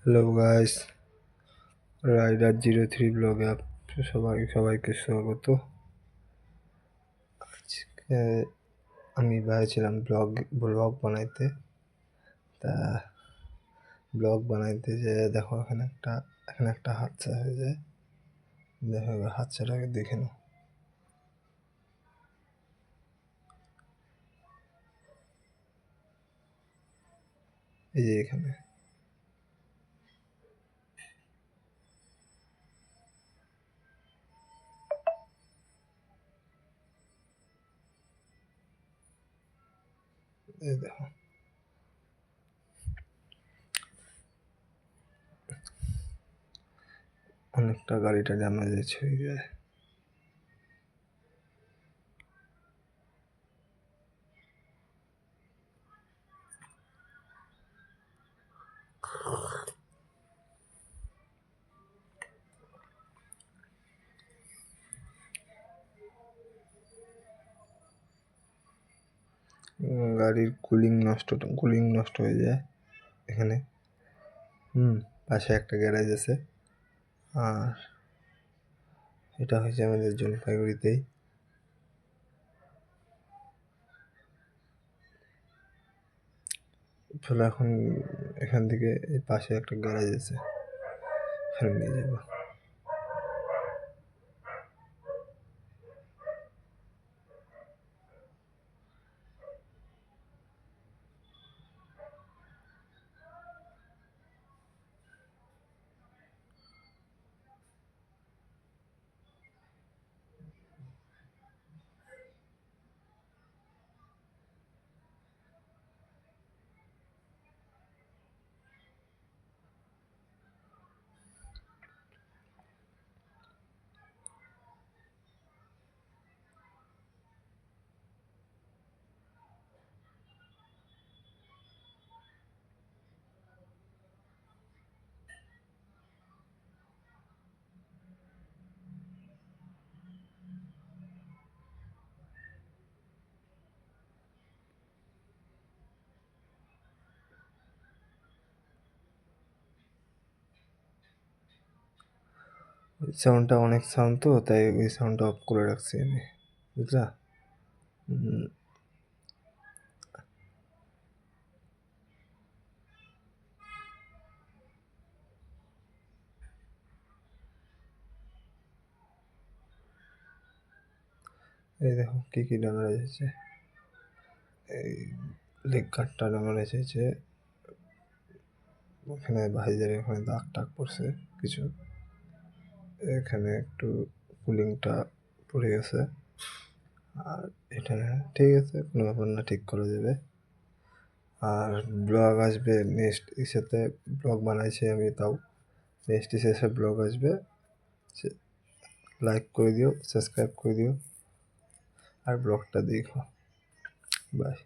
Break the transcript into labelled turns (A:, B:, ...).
A: Hello guys, rider 03 ব্লগে সবাইকে স্বাগত। আজকে আমি ছিলাম ব্লগ বানাইতে। তা ব্লগ বানাইতে যে দেখো এখানে একটা হাতছা হয়ে যায়। দেখো হাতছাটাকে দেখে নাও। এই যে এখানে এই দেখো, অনেকটা গাড়িটা ড্যামেজ হয়ে যায়। গাড়ির কুলিং নষ্ট হয়ে যায় এখানে। পাশে একটা গ্যারেজ আছে। আর এটা হয়েছে আমাদের জলপাইগুড়িতেই। চলো এখন এখান থেকে এই পাশে একটা গ্যারেজ আছে, এখানে নিয়ে যাবো। ওই সাউন্ডটা অনেক সাউন্ড, তো তাই ওই সাউন্ডটা অফ করে রাখছি আমি, বুঝলা? এই দেখো কি ড্যামেজ হয়েছে। এই লেগ গার্ডটা ড্যামেজ হয়েছে, ওখানে ভাইজারে ওখানে দাগ টাগ পড়ছে কিছু। এখানে একটু কুলিংটা পড়ে গেছে। আর এটা ঠিক আছে, কোনো ব্যাপার না, ঠিক করা যাবে। আর ব্লগ আসবে নেক্সট ইসেতে, ব্লগ বানাইছি আমি, তাও নেক্সট ইসে ব্লগ আসবে। লাইক করে দিও, সাবস্ক্রাইব করে দিও, আর ব্লগটা দেখো। বাই।